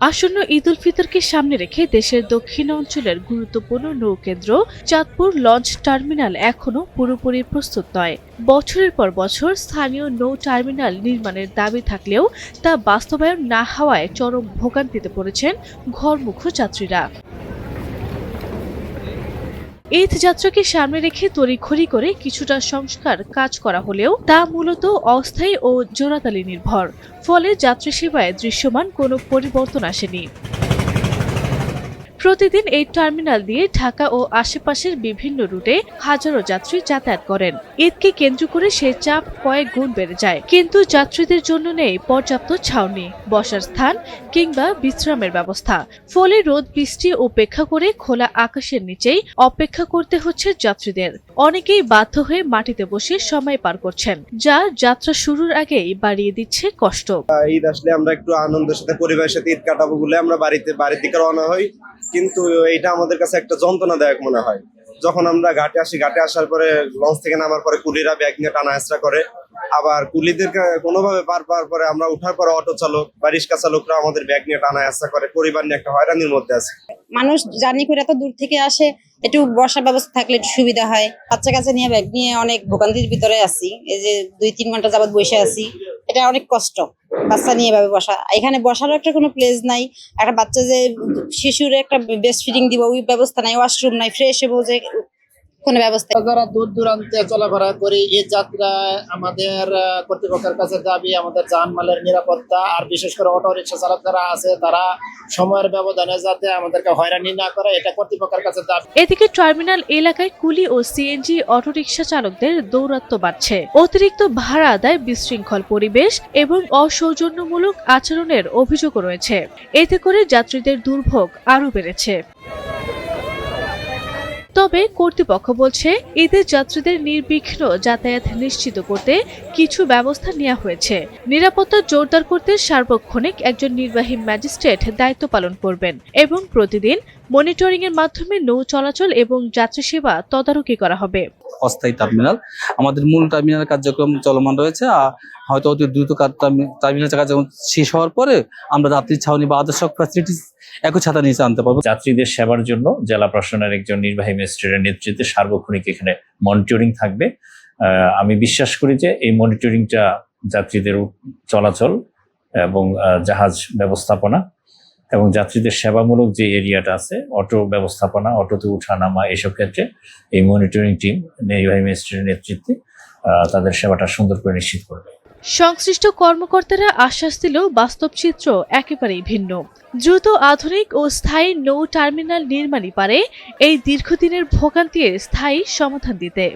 আসন্ন ঈদ উল ফিতরকে সামনে রেখে দেশের দক্ষিণ অঞ্চলের গুরুত্বপূর্ণ নৌকেন্দ্র চাঁদপুর লঞ্চ টার্মিনাল এখনো পুরোপুরি প্রস্তুত নয়। বছরের পর বছর স্থানীয় নৌ টার্মিনাল নির্মাণের দাবি থাকলেও তা বাস্তবায়ন না হওয়ায় চরম ভোগান্তিতে পড়েছেন ঘরমুখো যাত্রীরা। ঈদ যাত্রাকে সামনে রেখে তড়িঘড়ি করে কিছুটা সংস্কার কাজ করা হলেও তা মূলত অস্থায়ী ও জোড়াতালি নির্ভর, ফলে যাত্রী সেবায় দৃশ্যমান কোনো পরিবর্তন আসেনি। প্রতিদিন এই টার্মিনাল দিয়ে ঢাকা ও আশেপাশের বিভিন্ন রুটে হাজারো যাত্রী যাতায়াত করেন। ঈদকে কেন্দ্র করে সেই চাপ কয়েক গুণ বেড়ে যায়, কিন্তু যাত্রীদের জন্য নেই পর্যাপ্ত ছাউনি, বসার স্থান কিংবা বিশ্রামের ব্যবস্থা। ফলে রোদ বৃষ্টি উপেক্ষা করে খোলা আকাশের নিচেই অপেক্ষা করতে হচ্ছে যাত্রীদের। অনেকেই বাধ্য হয়ে মাটিতে বসে সময় পার করছেন, যা যাত্রা শুরুর আগেই বাড়িয়ে দিচ্ছে কষ্ট। ঈদ আসলে আমরা একটু আনন্দের সাথে পরিবারের সাথে ঈদ কাটাবো বলে আমরা বাড়ির দিকে রওনা হই, কিন্তু এইটা আমাদের কাছে একটা যন্ত্রণাদায়ক মনে হয়। যখন আমরা ঘাটে আসি, ঘাটে আসার পরে লঞ্চ থেকে নামার পরে কুলিরা ব্যাগ নিয়ে টানা হেঁচড়া করে, আবার কুলিদেরকে কোনোভাবে পার পাওয়ার পরে আমরা উঠার পরে অটো চালক বা রিক্সা চালকরা আমাদের ব্যাগ নিয়ে টানা হেঁচড়া করে। পরিবার নিয়ে একটা হয়রানির মধ্যে আছে। মানুষ জার্নি করে এত দূর থেকে আসে, একটু বসার ব্যবস্থা থাকলে একটু সুবিধা হয়। বাচ্চা কাছে নিয়ে ব্যাগ নিয়ে অনেক ভোগান্তির ভিতরে আছি। এই যে 2-3 ঘন্টা যাবত বসে আছি, এটা অনেক কষ্ট। বাচ্চা নিয়ে ভাবে বসা, এখানে বসারও একটা কোনো প্লেস নাই। একটা বাচ্চা যে শিশুর একটা বেস্ট ফিডিং দিব ওই ব্যবস্থা নাই, ওয়াশরুম নাই, ফ্রেশ হবো যে কোনো ব্যবস্থা। যারা দূর দূরান্তে চলাফেরা করি, এই যাত্রা আমাদের কর্তৃপক্ষের কাছে দাবি আমাদের যানমালের নিরাপত্তা, আর বিশেষ করে অটো রিক্সা চালক যারা আছে তারা সময়ের ব্যবধানে যাতে আমাদেরকে হয়রানি না করে, এটা কর্তৃপক্ষের কাছে দাবি। এদিকে টার্মিনাল এলাকায় কুলি ও সিএনজি অটোরিকশা চালকদের দৌরাত্ম্য বাড়ছে। অতিরিক্ত ভাড়া আদায়, বিশৃঙ্খল পরিবেশ এবং অসৌজন্যমূলক আচরণের অভিযোগও রয়েছে। এতে করে যাত্রীদের দুর্ভোগ আরও বেড়েছে। তবে কর্তৃপক্ষ বলছে, ঈদের যাত্রীদের নির্বিঘ্ন যাতায়াত নিশ্চিত করতে কিছু ব্যবস্থা নেওয়া হয়েছে। নিরাপত্তা জোরদার করতে সার্বক্ষণিক একজন নির্বাহী ম্যাজিস্ট্রেট দায়িত্ব পালন করবেন এবং প্রতিদিন মনিটরিং এর মাধ্যমে নৌ চলাচল এবং যাত্রী সেবা তদারকি করা হবে। অস্থায়ী টার্মিনাল, আমাদের মূল টার্মিনাল কার্যক্রম চলমান রয়েছে। হয়তো অতি দ্রুত টার্মিনাল কার্যক্রম শেষ হওয়ার পরে আমরা যাত্রী ছাউনি বা আদর্শ ফ্যাসিলিটিস একই ছাতা নিচে আনতে পারবো। যাত্রীদের সেবার জন্য জেলা প্রশাসনের একজন নির্বাহী ম্যাজিস্ট্রেটের নেতৃত্বে সার্বক্ষণিক এখানে মনিটরিং থাকবে। আমি বিশ্বাস করি যে এই মনিটরিংটা যাত্রীদের চলাচল এবং জাহাজ ব্যবস্থাপনা এবং যাত্রীদের সেবামূলক যে এরিয়াটা আছে, অটো ব্যবস্থাপনা, অটোতে উঠা নামা, এসব ক্ষেত্রে এই মনিটরিং টিম নির্বাহী ম্যাজিস্ট্রেটের নেতৃত্বে তাদের সেবাটা সুন্দর করে নিশ্চিত করবে। সংশ্লিষ্ট কর্মকর্তারা আশ্বাস দিলেও বাস্তব চিত্র একেবারেই ভিন্ন। দ্রুত আধুনিক ও স্থায়ী নৌ টার্মিনাল নির্মাণই পারে এই দীর্ঘদিনের ভোগান্তির স্থায়ী সমাধান দিতে।